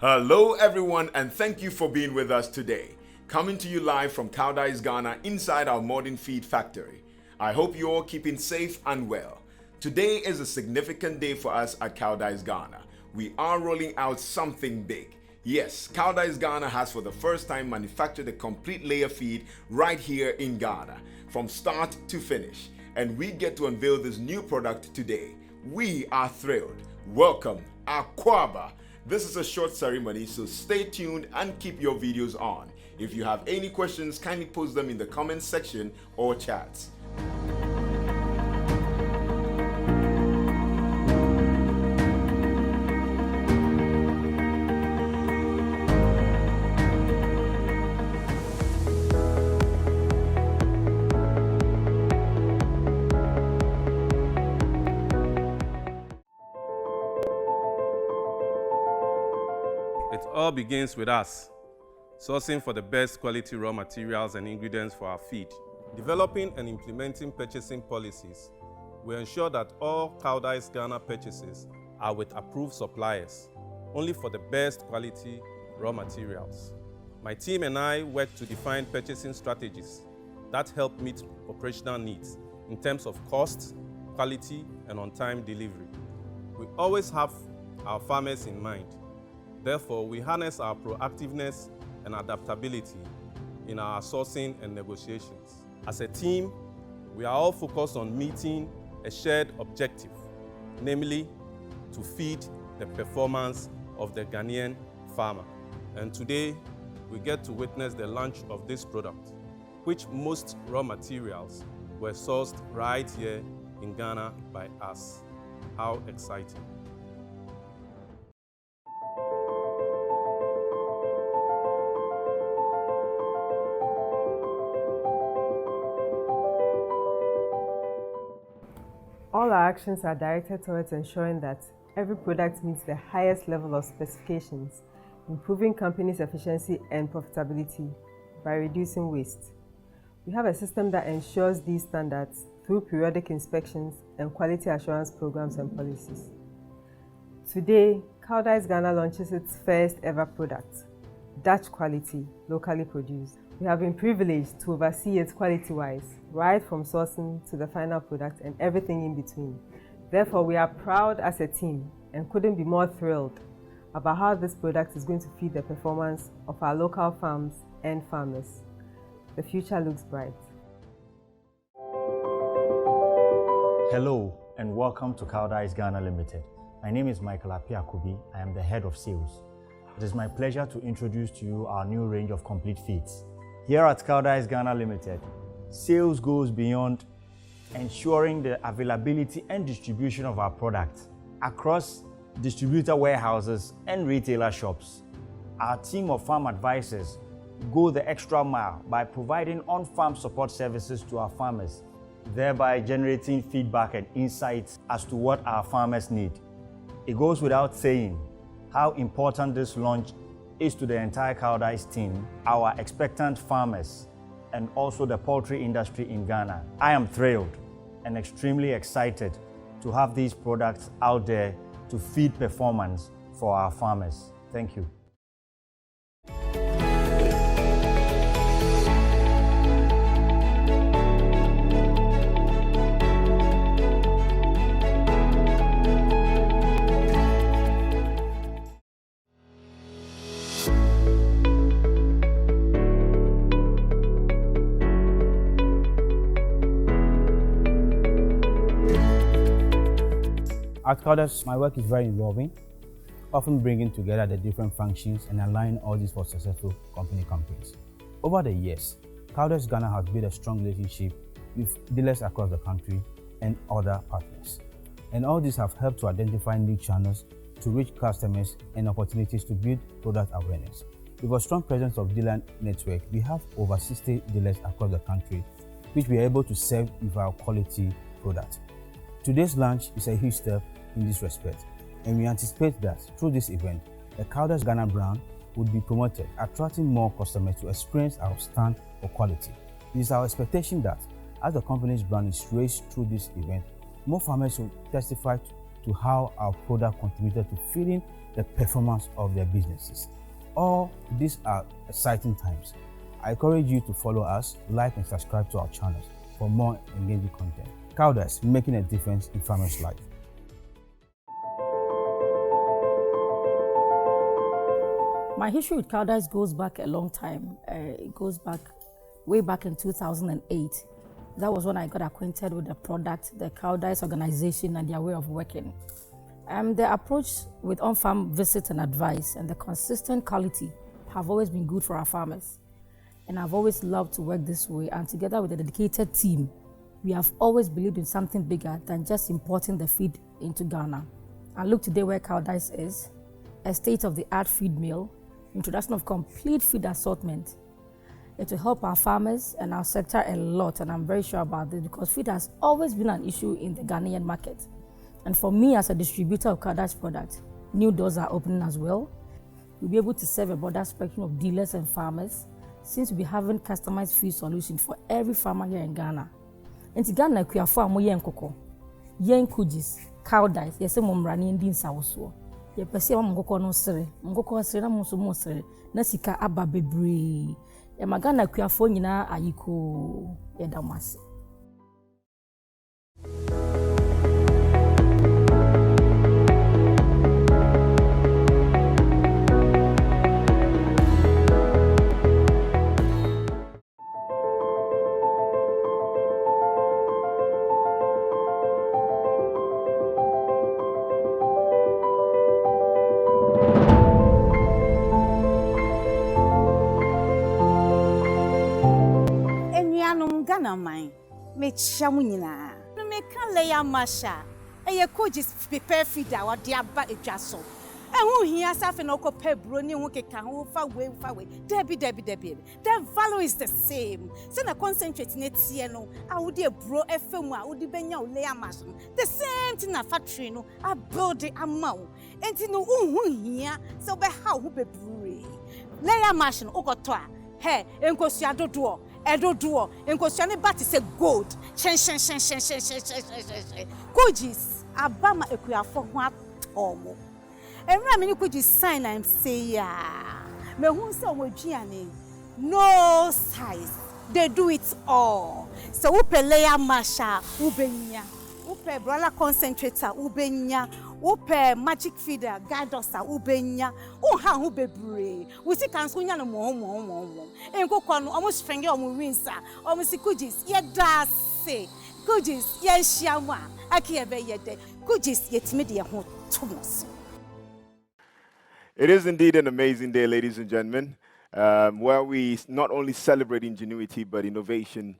Hello everyone, and thank you for being with us today. Coming to you live from Koudijs Ghana inside our modern feed factory. I hope you're all keeping safe and well. Today is a significant day for us at Koudijs Ghana. We are rolling out something big. Yes, Koudijs Ghana has for the first time manufactured a complete layer feed right here in Ghana, from start to finish. And we get to unveil this new product today. We are thrilled. Welcome, Aquaba. This is a short ceremony, so stay tuned and keep your videos on. If you have any questions, kindly post them in the comments section or chats. It all begins with us, sourcing for the best quality raw materials and ingredients for our feed. Developing and implementing purchasing policies, we ensure that all Koudijs Ghana purchases are with approved suppliers, only for the best quality raw materials. My team and I work to define purchasing strategies that help meet operational needs in terms of cost, quality, and on-time delivery. We always have our farmers in mind. Therefore, we harness our proactiveness and adaptability in our sourcing and negotiations. As a team, we are all focused on meeting a shared objective, namely to feed the performance of the Ghanaian farmer. And today, we get to witness the launch of this product, which most raw materials were sourced right here in Ghana by us. How exciting! All our actions are directed towards ensuring that every product meets the highest level of specifications, improving companies' efficiency and profitability by reducing waste. We have a system that ensures these standards through periodic inspections and quality assurance programs and policies. Today, Koudijs Ghana launches its first ever product, Dutch quality, locally produced. We have been privileged to oversee it quality-wise, right from sourcing to the final product and everything in between. Therefore, we are proud as a team and couldn't be more thrilled about how this product is going to feed the performance of our local farms and farmers. The future looks bright. Hello and welcome to Koudijs Ghana Limited. My name is Michael Apiakubi. I am the head of sales. It is my pleasure to introduce to you our new range of complete feeds. Here at Koudijs Ghana Limited, sales goes beyond ensuring the availability and distribution of our products across distributor warehouses and retailer shops. Our team of farm advisors go the extra mile by providing on-farm support services to our farmers, thereby generating feedback and insights as to what our farmers need. It goes without saying how important this launch is to the entire Koudijs team, our expectant farmers, and also the poultry industry in Ghana. I am thrilled and extremely excited to have these products out there to feed performance for our farmers. Thank you. At Koudijs, my work is very involving, often bringing together the different functions and aligning all this for successful company campaigns. Over the years, Koudijs Ghana has built a strong relationship with dealers across the country and other partners. And all these have helped to identify new channels to reach customers and opportunities to build product awareness. With a strong presence of dealer network, we have over 60 dealers across the country, which we are able to serve with our quality product. Today's launch is a huge step in this respect, and we anticipate that through this event, the Koudijs Ghana brand would be promoted, attracting more customers to experience our stand for quality. It is our expectation that as the company's brand is raised through this event, more farmers will testify to how our product contributed to feeding the performance of their businesses. All these are exciting times. I encourage you to follow us, like and subscribe to our channels for more engaging content. Koudijs, making a difference in farmers' life. My history with Koudijs goes back a long time. It goes back way back in 2008. That was when I got acquainted with the product, the Koudijs organization and their way of working. The approach with on-farm visits and advice and the consistent quality have always been good for our farmers. And I've always loved to work this way, and together with a dedicated team, we have always believed in something bigger than just importing the feed into Ghana. And look today where Koudijs is, a state-of-the-art feed mill, introduction of complete feed assortment. It will help our farmers and our sector a lot, and I'm very sure about this because feed has always been an issue in the Ghanaian market. And for me as a distributor of Koudijs products, new doors are opening as well. We'll be able to serve a broader spectrum of dealers and farmers since we'll be having customized feed solutions for every farmer here in Ghana. In Ghana, we have farm yen cocoa, yen Koudijs, Koudijs, yes, Momrani and Din Sauso. Ye pese wa mngoko no sere, mngoko sere na muso mo sere, na sika aba bebre. E magana kuafo nyina ayiko ye damase. Ghana mine, me chamunina. No me can lay a masha. A Koudijs prepare feeder or dear back a jasso. And who here suffer no copper brony who can far away. Debbie. Their value is the same. Send a concentrate net sieno. I would dear bro a film, I would be lay a mason. The same thing a factory no, I build the amount. And to know who here, so by how who be brewery. Lay a mason, okotoa. Hey, and go see a door. Edo duo, and Kosiane Bat is a gold. Koudijs, Abama Equia for what Tomo. And Ramini Koudijs sign and say, ya. Me who saw Gianni. No size. They do it all. So, Upe Leia Masha, Ubenya, Upe Brala concentrator, Ubenya. Upe magic feeder, guidosa, ubenya, ha ube bre. We see Kansunya no more. And go on almost finger on Winsa, almost Koudijs, yet does say. Koudijs, yes, Shama, Akiabe yet, Koudijs, yet media hot Thomas. It is indeed an amazing day, ladies and gentlemen, where we not only celebrate ingenuity but innovation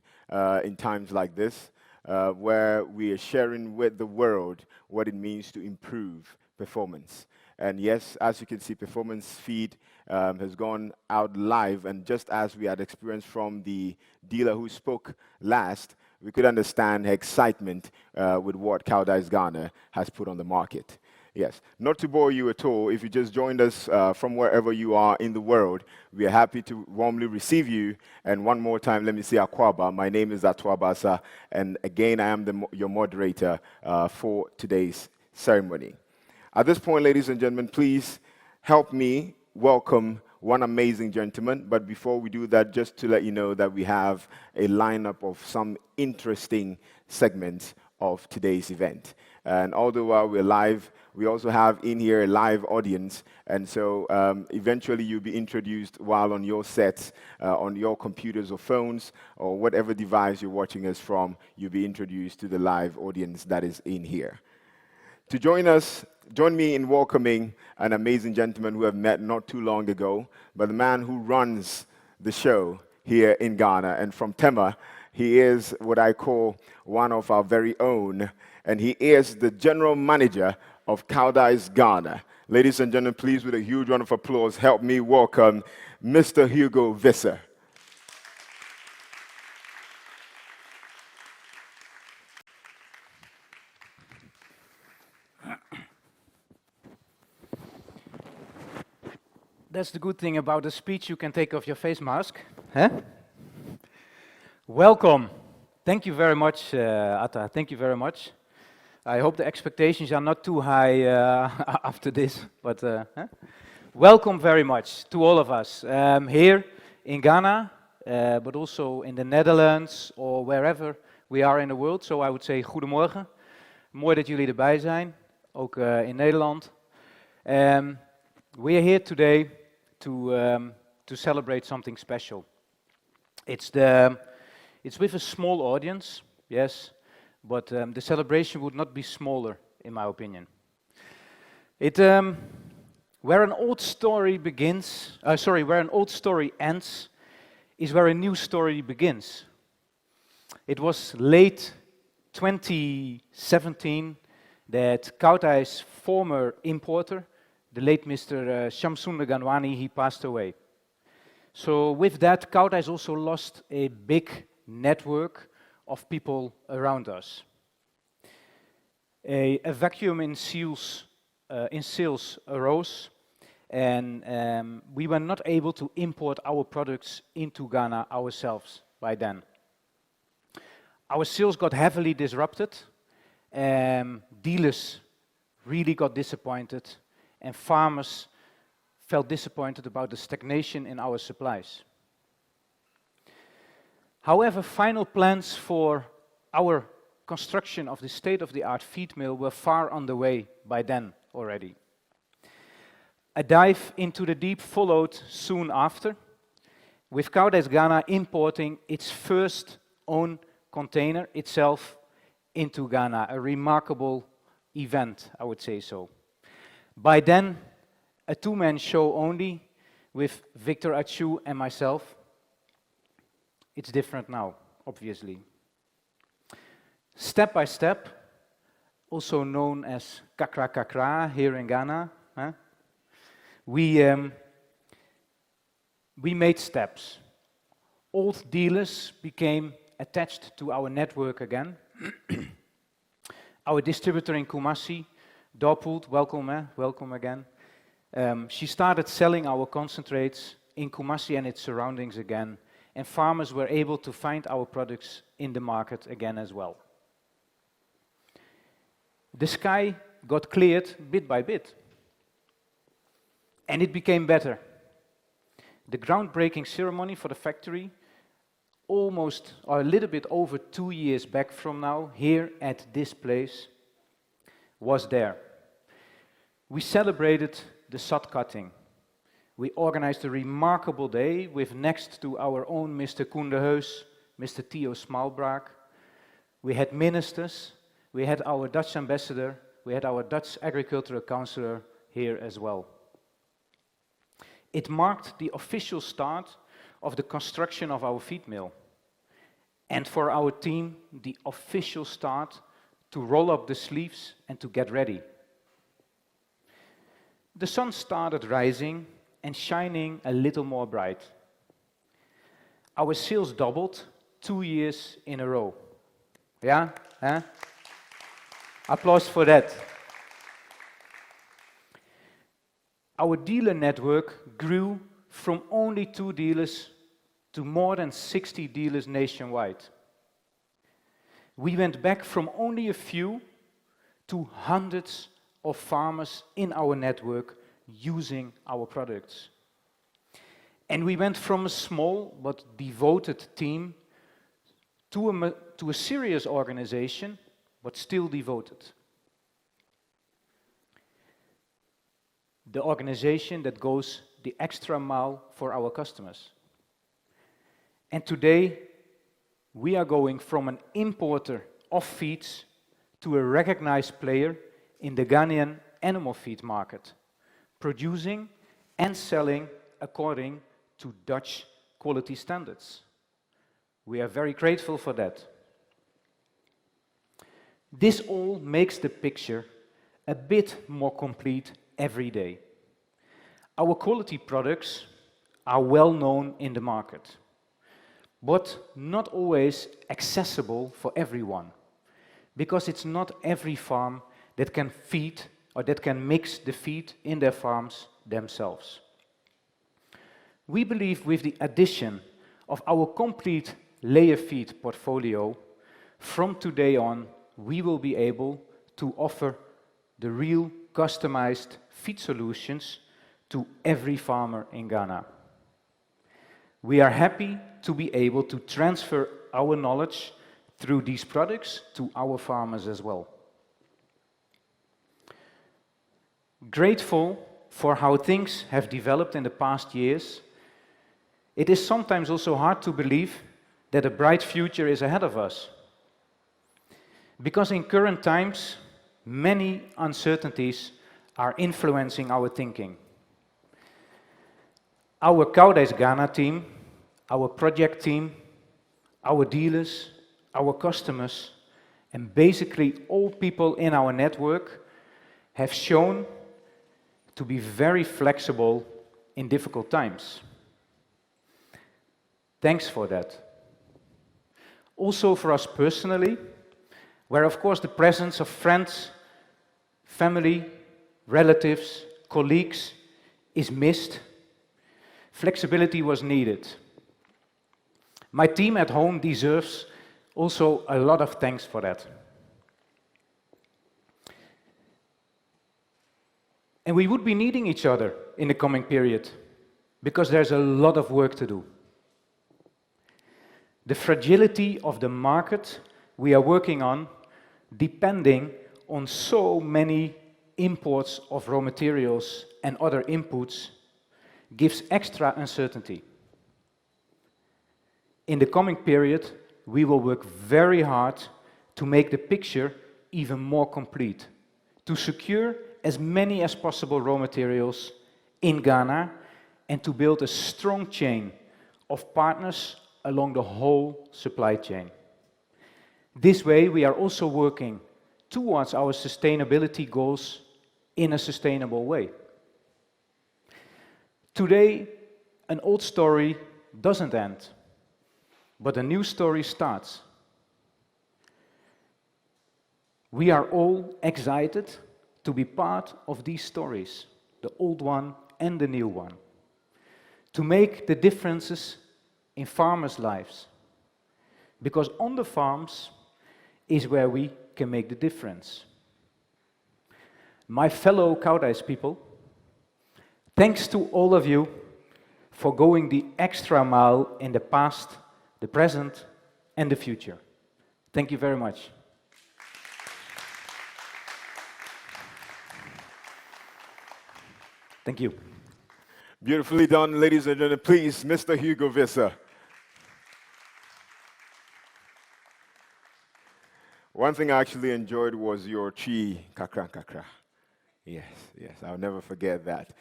in times like this. Where we are sharing with the world what it means to improve performance. And yes, as you can see, Performance Feed has gone out live, and just as we had experienced from the dealer who spoke last, we could understand her excitement with what Koudijs Ghana has put on the market. Yes, not to bore you at all, if you just joined us from wherever you are in the world, we are happy to warmly receive you. And one more time, let me say Akwaba. My name is Atwabasa, and again, I am your moderator for today's ceremony. At this point, ladies and gentlemen, please help me welcome one amazing gentleman. But before we do that, just to let you know that we have a lineup of some interesting segments of today's event. And although while we're live, we also have in here a live audience, and so eventually you'll be introduced while on your sets, on your computers or phones, or whatever device you're watching us from, you'll be introduced to the live audience that is in here. To join me in welcoming an amazing gentleman who I've met not too long ago, but the man who runs the show here in Ghana, and from Tema, he is what I call one of our very own, and he is the general manager of Koudijs Ghana. Ladies and gentlemen, please, with a huge round of applause, help me welcome Mr. Hugo Visser. That's the good thing about the speech, you can take off your face mask. Huh? Welcome. Thank you very much, Atta. Thank you very much. I hope the expectations are not too high after this, but welcome very much to all of us here in Ghana, but also in the Netherlands or wherever we are in the world. So I would say goedemorgen. Mooi dat jullie erbij zijn, ook in Nederland. We are here today to celebrate something special. It's with a small audience, yes, but the celebration would not be smaller, in my opinion. Where an old story begins, where an old story ends, is where a new story begins. It was late 2017 that Koudijs' former importer, the late Mr. Shamsun Ghanwani, he passed away. So with that, Koudijs also lost a big network of people around us. A vacuum in sales arose, and we were not able to import our products into Ghana ourselves by then. Our sales got heavily disrupted, dealers really got disappointed, and farmers felt disappointed about the stagnation in our supplies. However, final plans for our construction of the state-of-the-art feed mill were far on the way by then already. A dive into the deep followed soon after, with Koudijs Ghana importing its first own container itself into Ghana, a remarkable event, I would say so. By then, a two-man show only with Victor Achu and myself. It's different now, obviously. Step by step, also known as kakra kakra here in Ghana, we made steps. Old dealers became attached to our network again. Our distributor in Kumasi, Dorpold, welcome again. She started selling our concentrates in Kumasi and its surroundings again, and farmers were able to find our products in the market again as well. The sky got cleared bit by bit, and it became better. The groundbreaking ceremony for the factory, almost or a little bit over 2 years back from now, here at this place, was there. We celebrated the sod cutting. We organized a remarkable day with, next to our own Mr. Koudijs, Mr. Theo Smalbraak. We had ministers, we had our Dutch ambassador, we had our Dutch agricultural councillor here as well. It marked the official start of the construction of our feed mill, and for our team, the official start to roll up the sleeves and to get ready. The sun started rising and shining a little more bright. Our sales doubled 2 years in a row. Yeah? Huh? Applause for that. Our dealer network grew from only 2 dealers to more than 60 dealers nationwide. We went back from only a few to hundreds of farmers in our network using our products. And we went from a small but devoted team to a serious organization, but still devoted. The organization that goes the extra mile for our customers. And today, we are going from an importer of feeds to a recognized player in the Ghanaian animal feed market, producing and selling according to Dutch quality standards. We are very grateful for that. This all makes the picture a bit more complete every day. Our quality products are well known in the market, but not always accessible for everyone, because it's not every farm that can feed or that can mix the feed in their farms themselves. We believe with the addition of our complete layer feed portfolio, from today on, we will be able to offer the real customized feed solutions to every farmer in Ghana. We are happy to be able to transfer our knowledge through these products to our farmers as well. Grateful for how things have developed in the past years, it is sometimes also hard to believe that a bright future is ahead of us. Because in current times, many uncertainties are influencing our thinking. Our Koudijs Ghana team, our project team, our dealers, our customers, and basically all people in our network have shown to be very flexible in difficult times. Thanks for that. Also for us personally, where of course the presence of friends, family, relatives, colleagues is missed, flexibility was needed. My team at home deserves also a lot of thanks for that. And we would be needing each other in the coming period, because there's a lot of work to do. The fragility of the market we are working on, depending on so many imports of raw materials and other inputs, gives extra uncertainty. In the coming period, we will work very hard to make the picture even more complete, to secure as many as possible raw materials in Ghana and to build a strong chain of partners along the whole supply chain. This way, we are also working towards our sustainability goals in a sustainable way. Today, an old story doesn't end, but a new story starts. We are all excited to be part of these stories, the old one and the new one, to make the differences in farmers' lives. Because on the farms is where we can make the difference. My fellow Koudijs people, thanks to all of you for going the extra mile in the past, the present, and the future. Thank you very much. Thank you. Beautifully done, ladies and gentlemen. Please, Mr. Hugo Visser. One thing I actually enjoyed was your chi kakra kakra. Yes, I'll never forget that.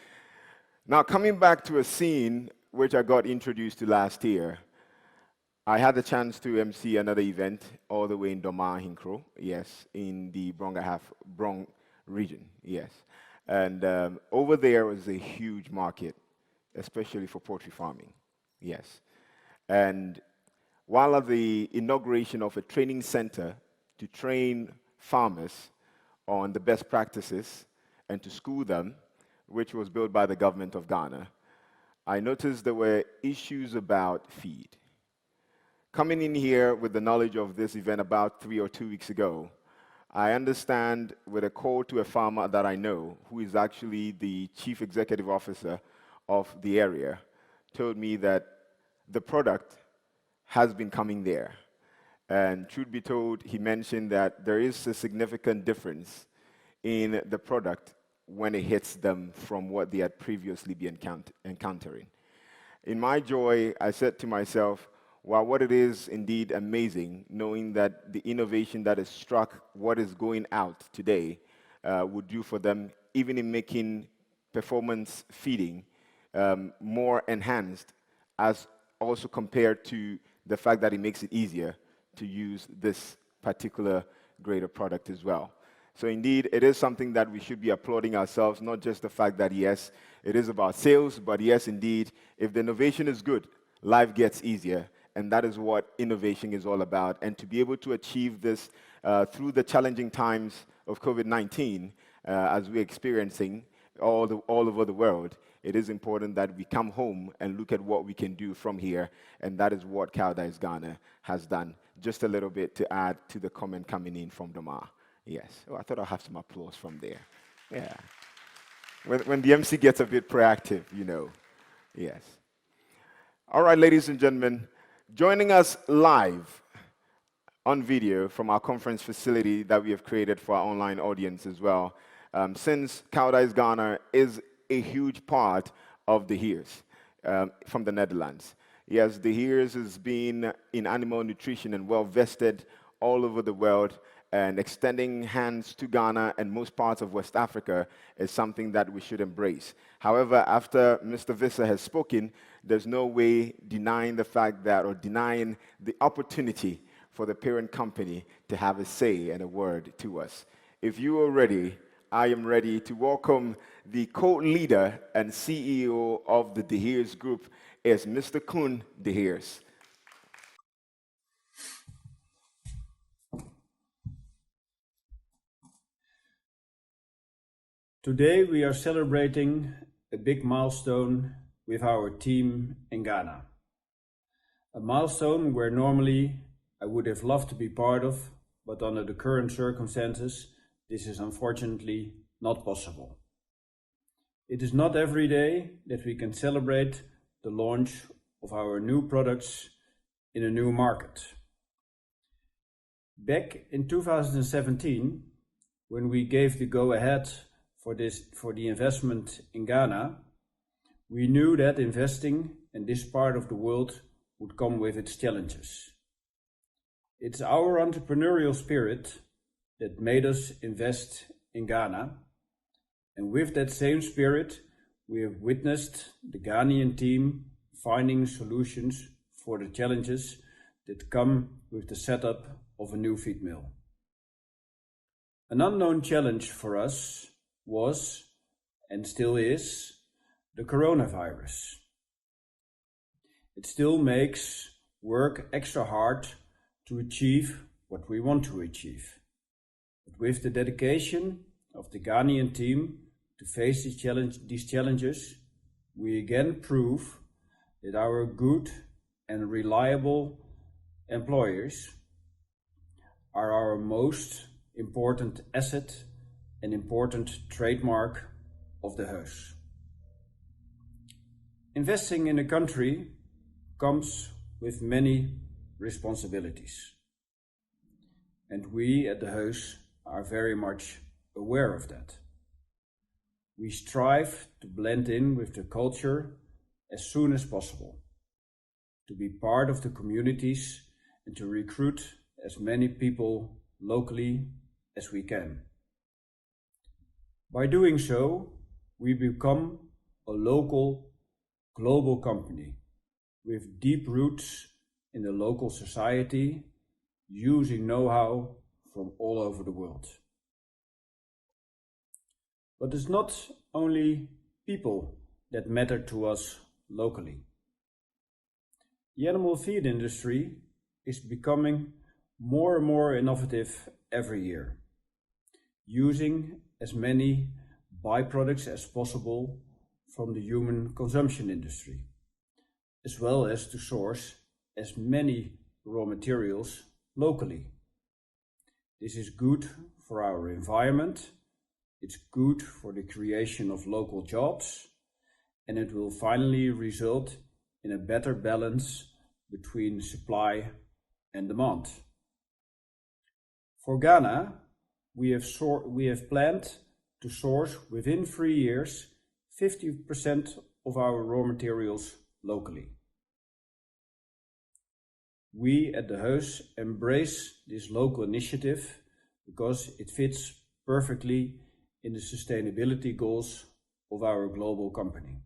Now, coming back to a scene which I got introduced to last year, I had the chance to MC another event all the way in Doma, Hinkro, yes, in the Brong region, yes. And over there was a huge market, especially for poultry farming, yes. And while at the inauguration of a training center to train farmers on the best practices and to school them, which was built by the government of Ghana, I noticed there were issues about feed. Coming in here with the knowledge of this event about 3 or 2 weeks ago, I understand with a call to a farmer that I know, who is actually the chief executive officer of the area, told me that the product has been coming there. And truth be told, he mentioned that there is a significant difference in the product when it hits them from what they had previously been encountering. In my joy, I said to myself, wow, what it is indeed amazing, knowing that the innovation that has struck what is going out today would do for them, even in making performance feeding more enhanced, as also compared to the fact that it makes it easier to use this particular grade of product as well. So indeed, it is something that we should be applauding ourselves, not just the fact that, yes, it is about sales, but yes, indeed, if the innovation is good, life gets easier, and that is what innovation is all about. And to be able to achieve this through the challenging times of COVID-19, as we're experiencing all over the world, it is important that we come home and look at what we can do from here, and that is what Koudijs Ghana has done. Just a little bit to add to the comment coming in from Doma. Yes. Oh, I thought I'll have some applause from there. Yeah. When the MC gets a bit proactive, you know. Yes. All right, ladies and gentlemen, joining us live on video from our conference facility that we have created for our online audience as well. Since Koudijs Ghana is a huge part of De Heers from the Netherlands. Yes, De Heers has been in animal nutrition and well vested all over the world, and extending hands to Ghana and most parts of West Africa is something that we should embrace. However, after Mr. Visser has spoken, there's no way denying the fact that, or denying the opportunity for the parent company to have a say and a word to us. If you are ready, I am ready to welcome the co-leader and CEO of the De Heers Group, is Mr. Koen De Heers. Today we are celebrating a big milestone with our team in Ghana. A milestone where normally I would have loved to be part of, but under the current circumstances, this is unfortunately not possible. It is not every day that we can celebrate the launch of our new products in a new market. Back in 2017, when we gave the go-ahead for the investment in Ghana, we knew that investing in this part of the world would come with its challenges. It's our entrepreneurial spirit that made us invest in Ghana, and with that same spirit, we have witnessed the Ghanaian team finding solutions for the challenges that come with the setup of a new feed mill. An unknown challenge for us was, and still is, the coronavirus. It still makes work extra hard to achieve what we want to achieve. But with the dedication of the Ghanaian team to face these challenges, we again prove that our good and reliable employers are our most important asset and important trademark of the house. Investing in a country comes with many responsibilities, and we at the house are very much aware of that. We strive to blend in with the culture as soon as possible, to be part of the communities and to recruit as many people locally as we can. By doing so, we become a local, global company with deep roots in the local society, using know-how from all over the world. But it's not only people that matter to us locally. The animal feed industry is becoming more and more innovative every year, using as many byproducts as possible from the human consumption industry, as well as to source as many raw materials locally. This is good for our environment, it's good for the creation of local jobs, and it will finally result in a better balance between supply and demand. For Ghana, we have planned to source within 3 years 50% of our raw materials locally. We at the house embrace this local initiative because it fits perfectly in the sustainability goals of our global company.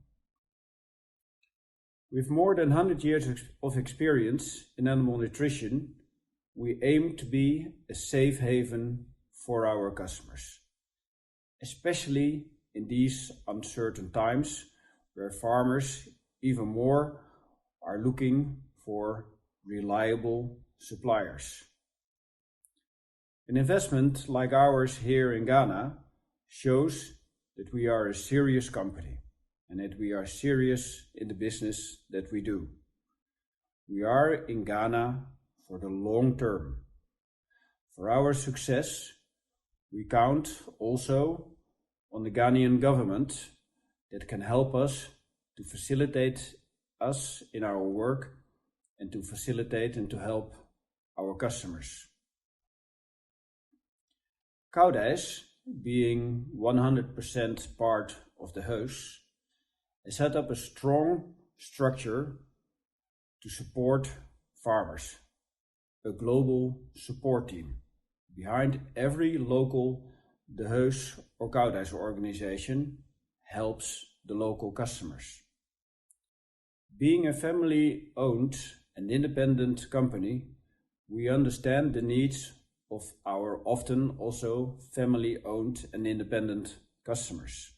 With more than 100 years of experience in animal nutrition, we aim to be a safe haven for our customers, especially in these uncertain times where farmers even more are looking for reliable suppliers. An investment like ours here in Ghana shows that we are a serious company and that we are serious in the business that we do. We are in Ghana for the long term. For our success, We count also on the Ghanaian government that can help us to facilitate us in our work and to facilitate and to help our customers. Koudijs, being 100% part of the house, has set up a strong structure to support farmers, a global support team. Behind every local De Heus or Koudijs organization helps the local customers. Being a family-owned and independent company, we understand the needs of our often also family-owned and independent customers.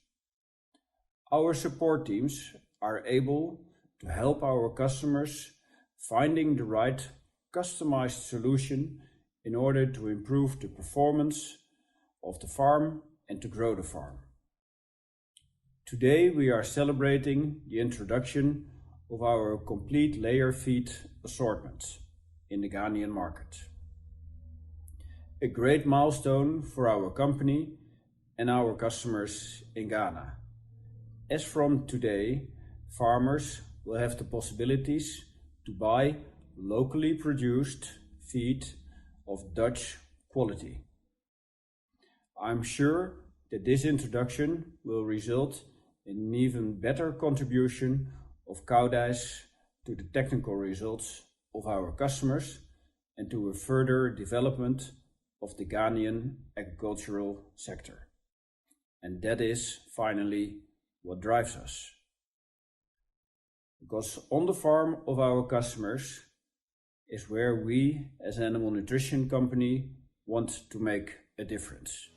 Our support teams are able to help our customers finding the right customized solution in order to improve the performance of the farm and to grow the farm. Today we are celebrating the introduction of our complete layer feed assortment in the Ghanaian market. A great milestone for our company and our customers in Ghana. As from today, farmers will have the possibilities to buy locally produced feed of Dutch quality. I'm sure that this introduction will result in an even better contribution of Koudijs to the technical results of our customers and to a further development of the Ghanaian agricultural sector. And that is finally what drives us. Because on the farm of our customers is where we as an animal nutrition company want to make a difference.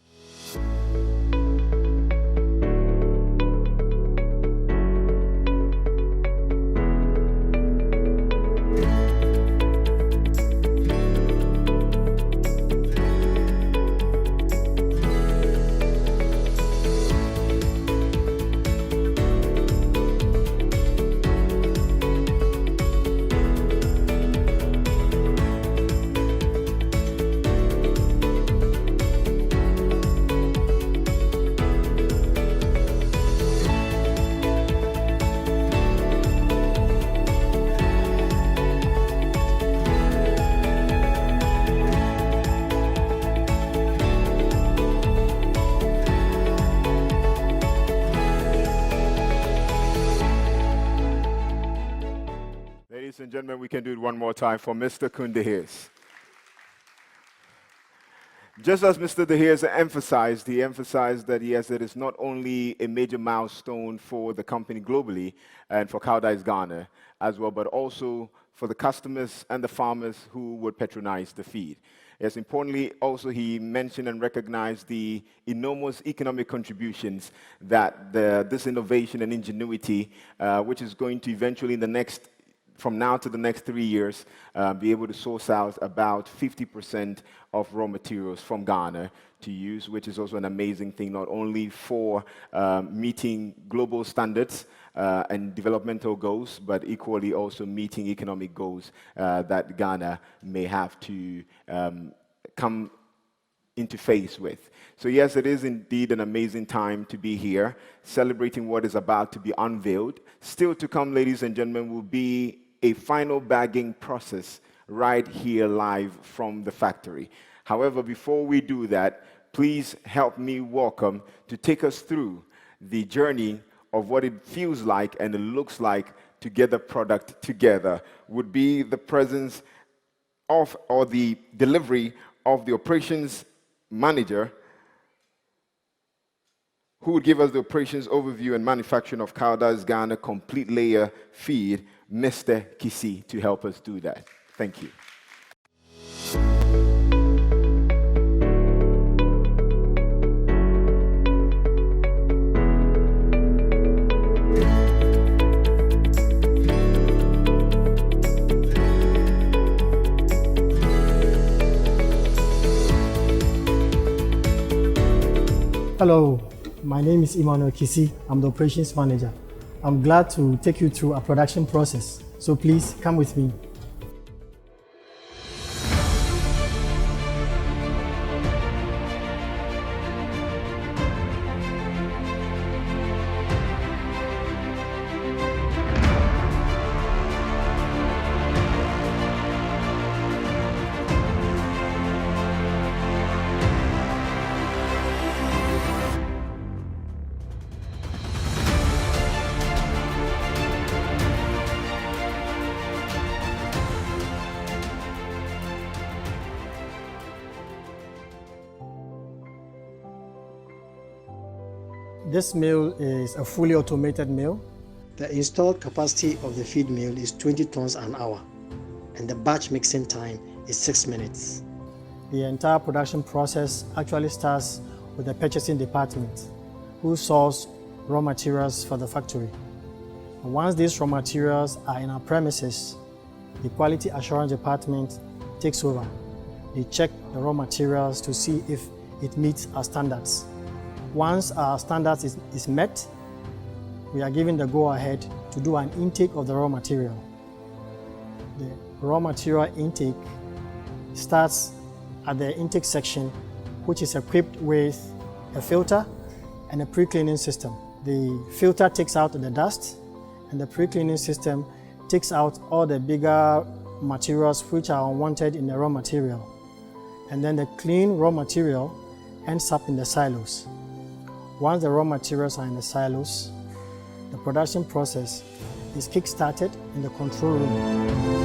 Ladies and gentlemen, we can do it one more time for Mr. Koudijs. Just as Mr. De Heers emphasized, he emphasized that yes, it is not only a major milestone for the company globally and for Koudijs Ghana as well, but also for the customers and the farmers who would patronize the feed. Yes, importantly, also he mentioned and recognized the enormous economic contributions that this innovation and ingenuity, which is going to eventually from now to the next 3 years, be able to source out about 50% of raw materials from Ghana to use, which is also an amazing thing, not only for meeting global standards and developmental goals, but equally also meeting economic goals that Ghana may have to come into face with. So yes, it is indeed an amazing time to be here, celebrating what is about to be unveiled. Still to come, ladies and gentlemen, will be a final bagging process right here live from the factory. However, before we do that, please help me welcome to take us through the journey of what it feels like and it looks like to get the product together would be the presence of or the delivery of the operations manager who would give us the operations overview and manufacturing of Koudijs Ghana complete layer feed, Mr. Kisi, to help us do that. Thank you. Hello, my name is Emmanuel Kisi. I'm the operations manager. I'm glad to take you through our production process, so please come with me. This mill is a fully automated mill. The installed capacity of the feed mill is 20 tons an hour, and the batch mixing time is 6 minutes. The entire production process actually starts with the purchasing department, who source raw materials for the factory. And once these raw materials are in our premises, the quality assurance department takes over. They check the raw materials to see if it meets our standards. Once our standards is met, we are given the go-ahead to do an intake of the raw material. The raw material intake starts at the intake section, which is equipped with a filter and a pre-cleaning system. The filter takes out the dust, and the pre-cleaning system takes out all the bigger materials which are unwanted in the raw material. And then the clean raw material ends up in the silos. Once the raw materials are in the silos, the production process is kick-started in the control room.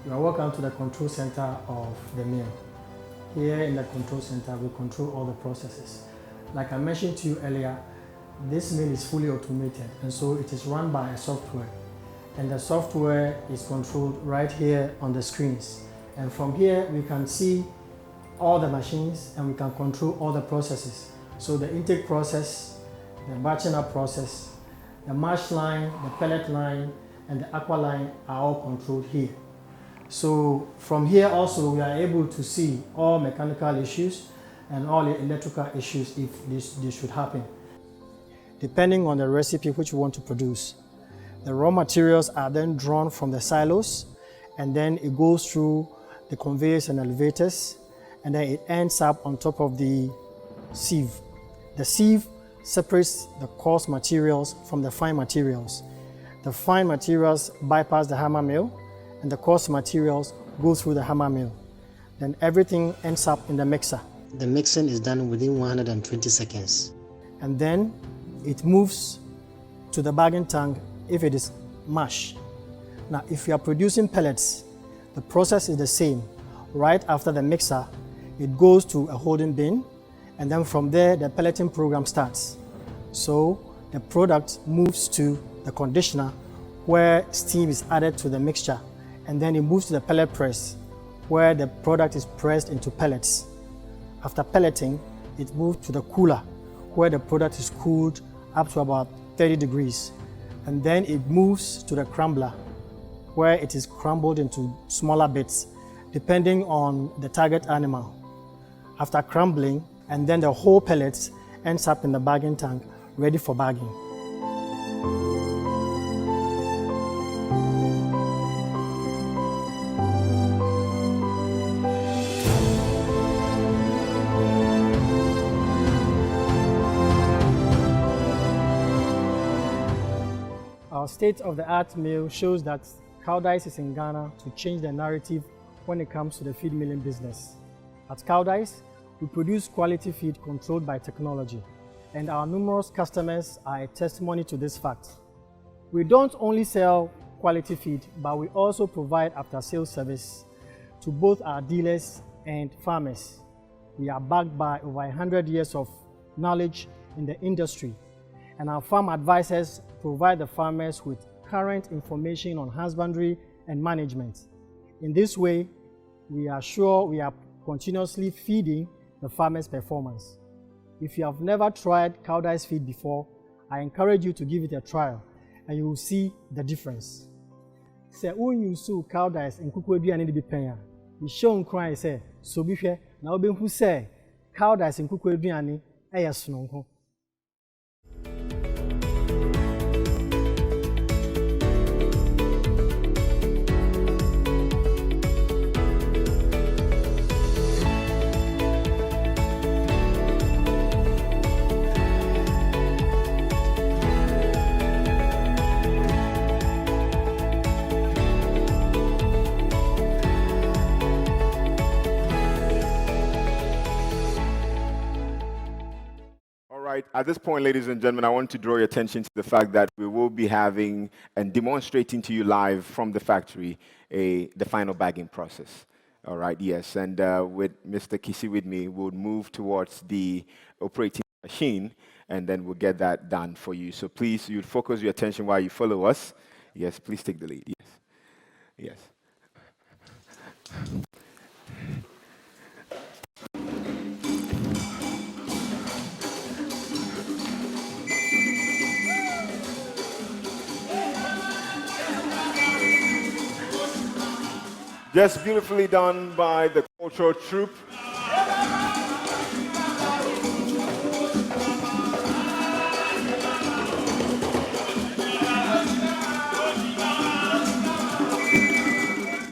Welcome to the control center of the mill. Here in the control center, we control all the processes. Like I mentioned to you earlier, this mill is fully automated, and so it is run by a software. And the software is controlled right here on the screens. And from here, we can see all the machines and we can control all the processes. So the intake process, the batching up process, the mash line, the pellet line, and the aqua line are all controlled here. So from here also we are able to see all mechanical issues and all the electrical issues if this should happen. Depending on the recipe which you want to produce, the raw materials are then drawn from the silos, and then it goes through the conveyors and elevators, and then it ends up on top of the sieve. The sieve separates the coarse materials from the fine materials. The fine materials bypass the hammer mill, and the coarse materials go through the hammer mill. Then everything ends up in the mixer. The mixing is done within 120 seconds. And then it moves to the bagging tank if it is mash. Now, if you are producing pellets, the process is the same. Right after the mixer, it goes to a holding bin, and then from there, the pelleting program starts. So the product moves to the conditioner, where steam is added to the mixture, and then it moves to the pellet press, where the product is pressed into pellets. After pelleting, it moves to the cooler, where the product is cooled up to about 30 degrees. And then it moves to the crumbler, where it is crumbled into smaller bits, depending on the target animal. After crumbling, and then the whole pellets ends up in the bagging tank, ready for bagging. Our state-of-the-art mill shows that Koudijs is in Ghana to change the narrative when it comes to the feed milling business. At Koudijs, we produce quality feed controlled by technology, and our numerous customers are a testimony to this fact. We don't only sell quality feed, but we also provide after-sales service to both our dealers and farmers. We are backed by over 100 years of knowledge in the industry, and our farm advisors provide the farmers with current information on husbandry and management. In this way, we are sure we are continuously feeding the farmers' performance. If you have never tried Koudijs feed before, I encourage you to give it a trial, and you will see the difference. Say use Koudijs in kukueduane de bipenya. You show cry say so bihwe na obenhu say Koudijs in kukueduane eye sononko. right, at this point, ladies and gentlemen, I want to draw your attention to the fact that we will be having and demonstrating to you live from the factory the final bagging process. All right, yes, and with Mr. Kisi with me, we'll move towards the operating machine, and then we'll get that done for you. So please, you focus your attention while you follow us. Yes, please take the lead. Yes, yes. Just beautifully done by the cultural troupe.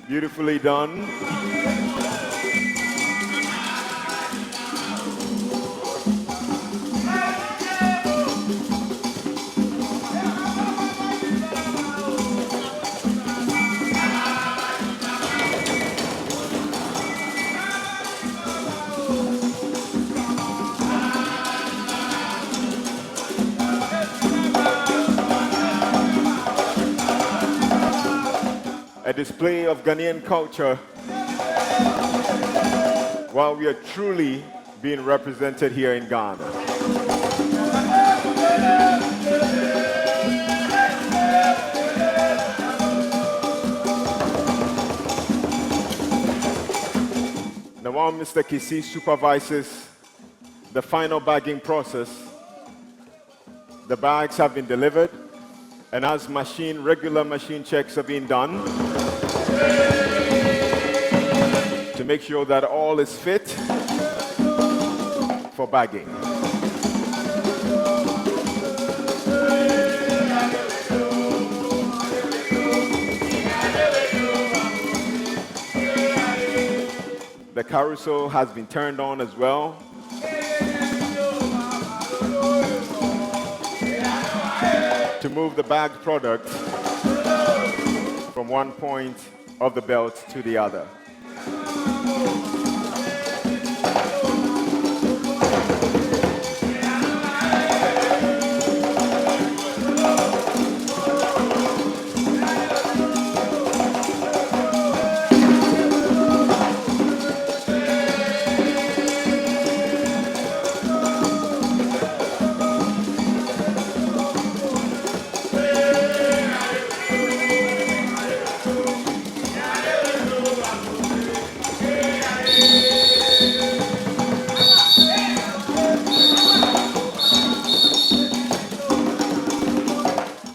Beautifully done. A display of Ghanaian culture while we are truly being represented here in Ghana. Now, while Mr. Kisi supervises the final bagging process, the bags have been delivered, and as regular machine checks are being done to make sure that all is fit for bagging. The carousel has been turned on as well. To move the bagged product from one point of the belt to the other.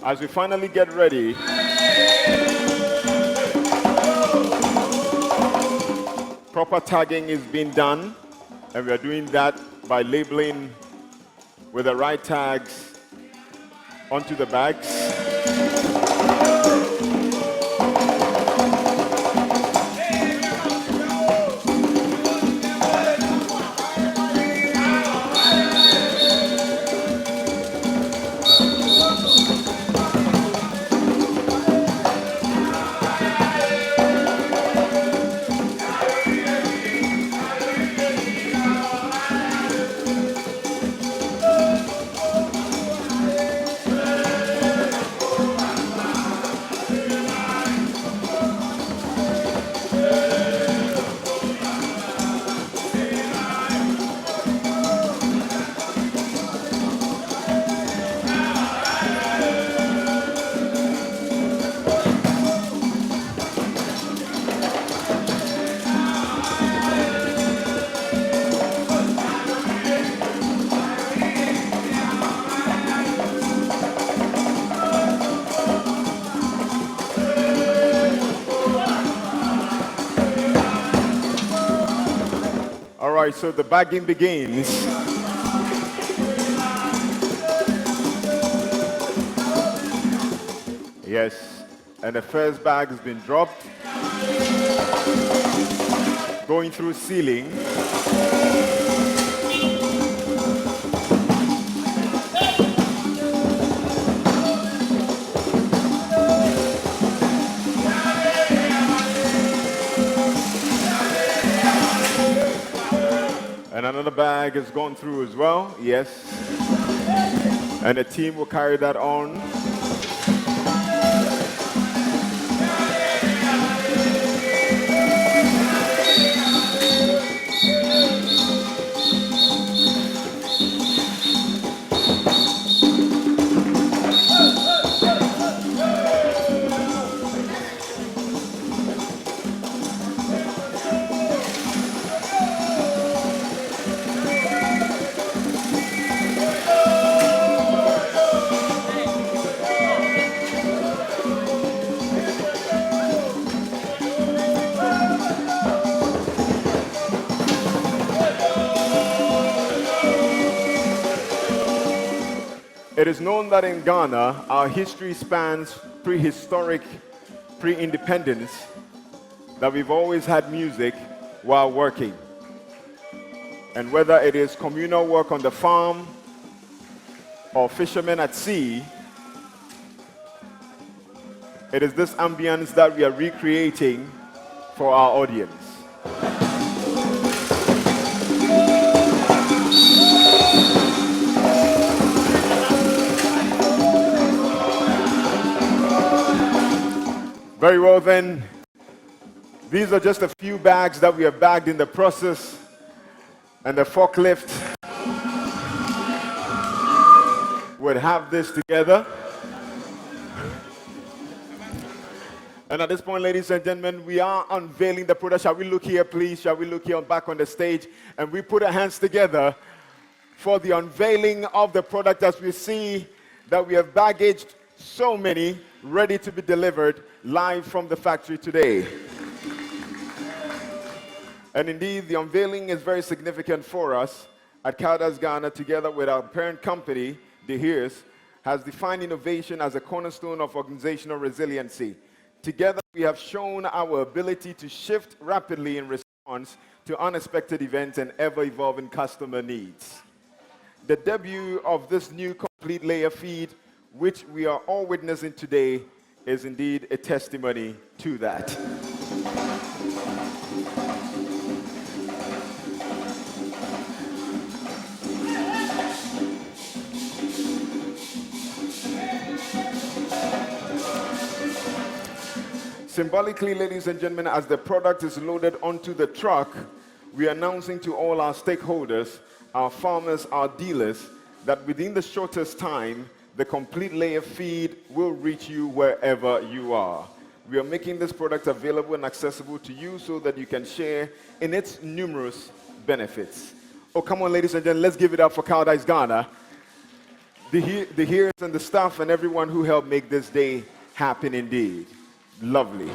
As we finally get ready, proper tagging is being done, and we are doing that by labeling with the right tags onto the bags. All right, so the bagging begins. Yes, and the first bag has been dropped, going through sealing. And another bag has gone through as well, yes. And the team will carry that on. It is known that in Ghana, our history spans prehistoric, pre-independence, that we've always had music while working. And whether it is communal work on the farm or fishermen at sea, it is this ambience that we are recreating for our audience. Very well then, these are just a few bags that we have bagged in the process, and the forklift would have this together. And at this point, ladies and gentlemen, we are unveiling the product. Shall we look here, please? Shall we look here back on the stage? And we put our hands together for the unveiling of the product, as we see that we have baggaged so many ready to be delivered live from the factory today. And indeed, the unveiling is very significant for us at Koudijs Ghana, together with our parent company, De Heers, has defined innovation as a cornerstone of organizational resiliency. Together, we have shown our ability to shift rapidly in response to unexpected events and ever-evolving customer needs. The debut of this new complete layer feed, which we are all witnessing today, is indeed a testimony to that. Symbolically, ladies and gentlemen, as the product is loaded onto the truck, we are announcing to all our stakeholders, our farmers, our dealers, that within the shortest time, the complete layer feed will reach you wherever you are. We are making this product available and accessible to you so that you can share in its numerous benefits. Oh, come on, ladies and gentlemen, let's give it up for Koudijs Ghana, the Heers and the staff and everyone who helped make this day happen indeed. Lovely.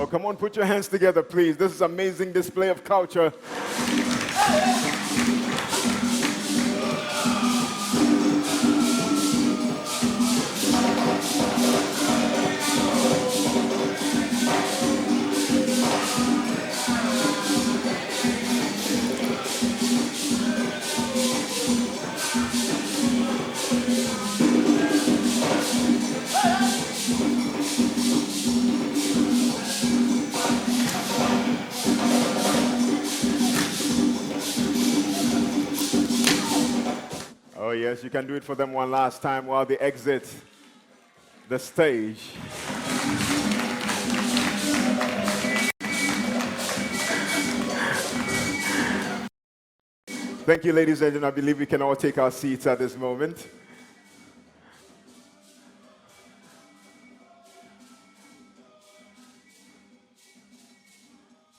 Oh, come on, put your hands together, please. This is an amazing display of culture. Oh, yes, you can do it for them one last time while they exit the stage. Thank you, ladies and gentlemen. I believe we can all take our seats at this moment.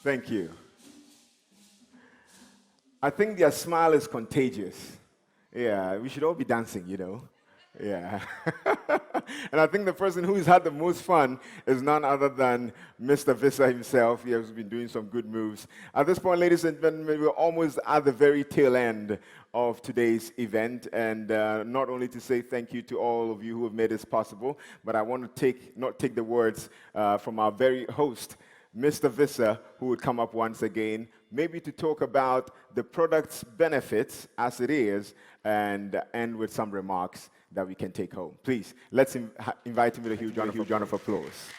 Thank you. I think their smile is contagious. Yeah, we should all be dancing, you know. Yeah. And I think the person who's had the most fun is none other than Mr. Visa himself. He has been doing some good moves. At this point, ladies and gentlemen, we're almost at the very tail end of today's event. And not only to say thank you to all of you who have made this possible, but I want to not take the words from our very host, Mr. Visa, who would come up once again, maybe to talk about the product's benefits as it is, and end with some remarks that we can take home. Please, let's invite him with a huge round of applause.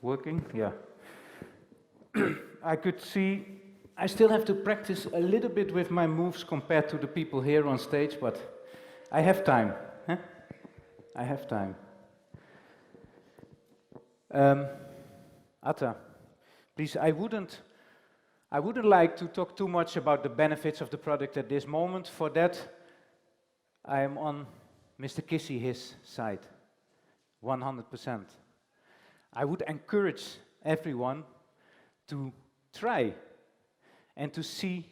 Working? Yeah. I could see, I still have to practice a little bit with my moves compared to the people here on stage, but I have time. Huh? I have time. Atta, please, I wouldn't like to talk too much about the benefits of the product at this moment. For that, I am on Mr. Kissy, his side, 100%. I would encourage everyone to try and to see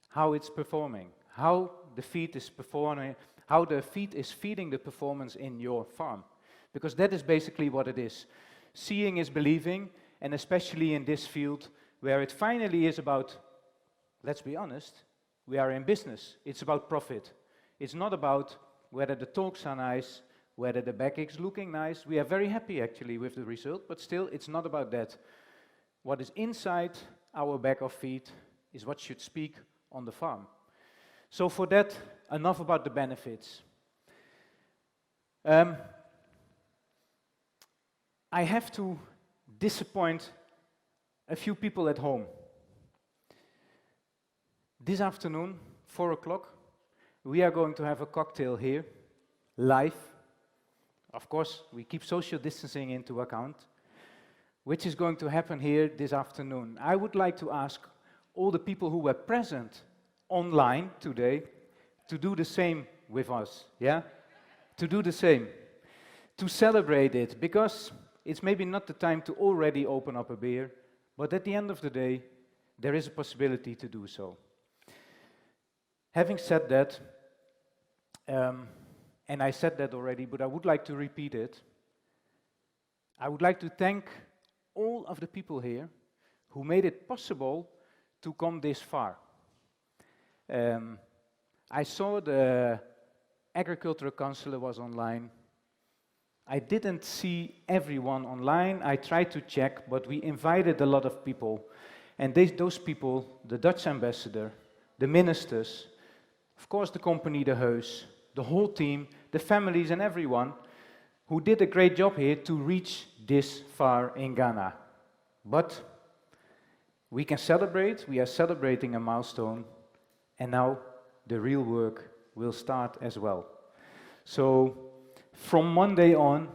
how it's performing, how the feed is performing, how the feed is feeding the performance in your farm. Because that is basically what it is. Seeing is believing, and especially in this field, where it finally is about, let's be honest, we are in business. It's about profit. It's not about whether the talks are nice, whether the back is looking nice. We are very happy actually with the result, but still it's not about that. What is inside our bag of feed is what should speak on the farm. So for that, enough about the benefits. I have to disappoint a few people at home. This afternoon, 4 o'clock, we are going to have a cocktail here, live. Of course, we keep social distancing into account, which is going to happen here this afternoon. I would like to ask all the people who were present online today to do the same with us, yeah? To do the same, to celebrate it, because it's maybe not the time to already open up a beer, but at the end of the day, there is a possibility to do so. Having said that, and I said that already, but I would like to repeat it, I would like to thank all of the people here who made it possible to come this far. I saw the agricultural councillor was online. I didn't see everyone online. I tried to check, but we invited a lot of people. And those people, the Dutch ambassador, the ministers, of course the company, the house, the whole team, the families and everyone who did a great job here to reach this far in Ghana. But we can celebrate, we are celebrating a milestone, and now the real work will start as well. So from Monday on,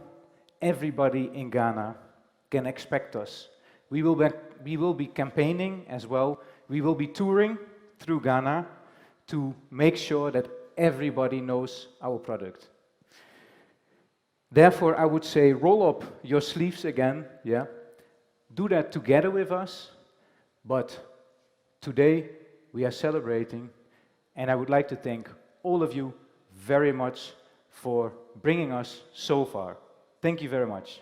everybody in Ghana can expect us. We will be campaigning as well. We will be touring through Ghana to make sure that everybody knows our product. Therefore, I would say roll up your sleeves again, yeah? Do that together with us, but today we are celebrating, and I would like to thank all of you very much for bringing us so far. Thank you very much.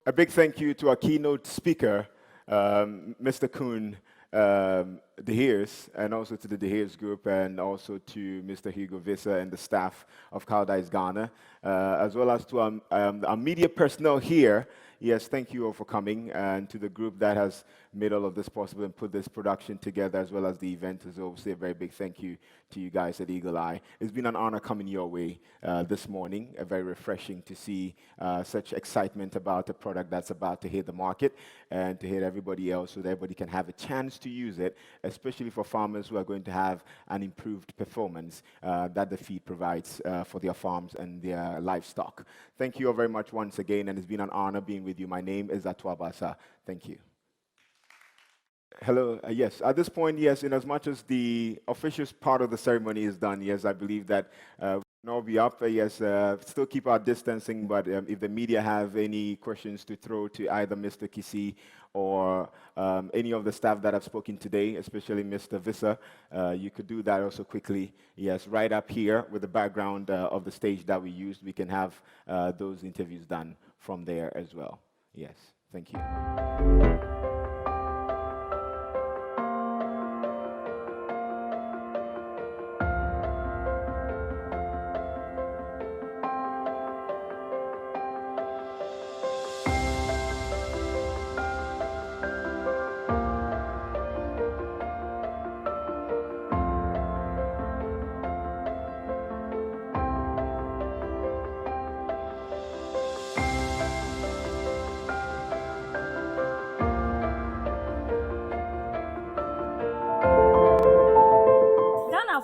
A big thank you to our keynote speaker, Mr. Koen De Heers, and also to the De Heers Group, and also to Mr. Hugo Vissa and the staff of Koudijs Ghana, as well as to our media personnel here. Yes, thank you all for coming, and to the group that has made all of this possible and put this production together, as well as the event as well. Say a very big thank you to you guys at Eagle Eye. It's been an honor coming your way this morning. Very refreshing to see such excitement about a product that's about to hit the market and to hit everybody else, so that everybody can have a chance to use it, especially for farmers who are going to have an improved performance that the feed provides for their farms and their livestock. Thank you all very much once again, and it's been an honor being with you. My name is Atuabasa. Thank you. Hello, yes, at this point, yes, in as much as the official part of the ceremony is done, yes, I believe that we'll all be up, yes, still keep our distancing, but if the media have any questions to throw to either Mr. Kisi or any of the staff that have spoken today, especially Mr. Visser, you could do that also quickly, yes, right up here with the background of the stage that we used. We can have those interviews done from there as well. Yes, thank you.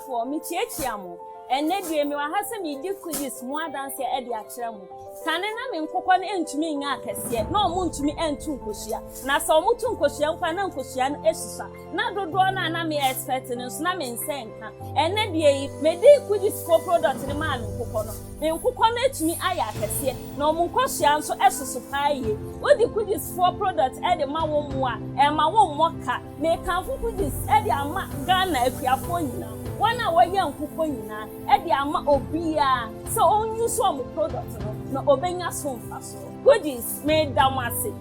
For me, Chiachiamo, and Nedry, me has a me Koudijs more than say Eddie Achramu. Can I name Kokon end to me, Nakas, no moon to me and two Kushia. Nasa Mutun Koshian, Panan Koshian, Esha, Nado Dwana, Nami expecting us, Namin Senka, and Nedry, may they Koudijs for product in the man Kokono. And Kokone to me, Ayakasia, no Munkoshian, so as a supply. What the Koudijs for product, Eddie Mawamwa, and my one mocha, may come for Koudijs, Eddie Ghana if you are phone. One hour young Kupona, Eddie Ama Obia, so on you some products, no Obenya Son Faso. Koudijs made Damasi.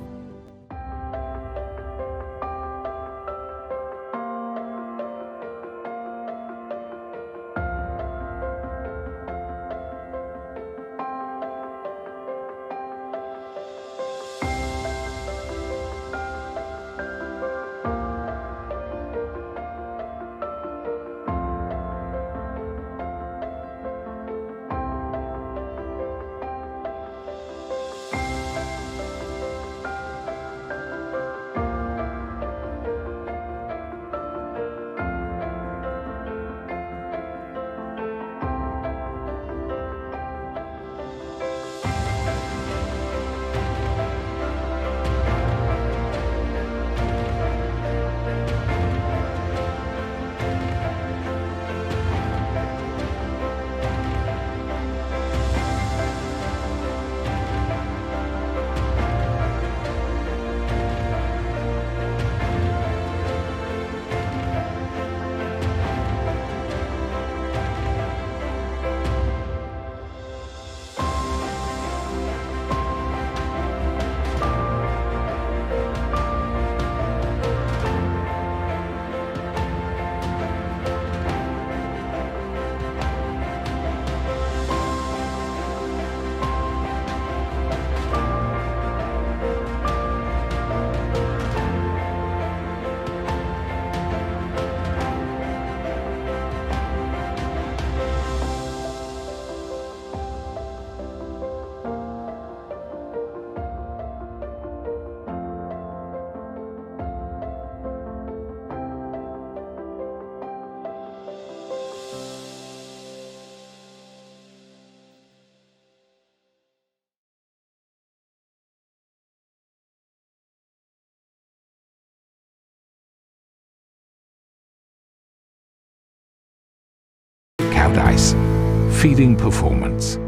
Koudijs, feeding performance.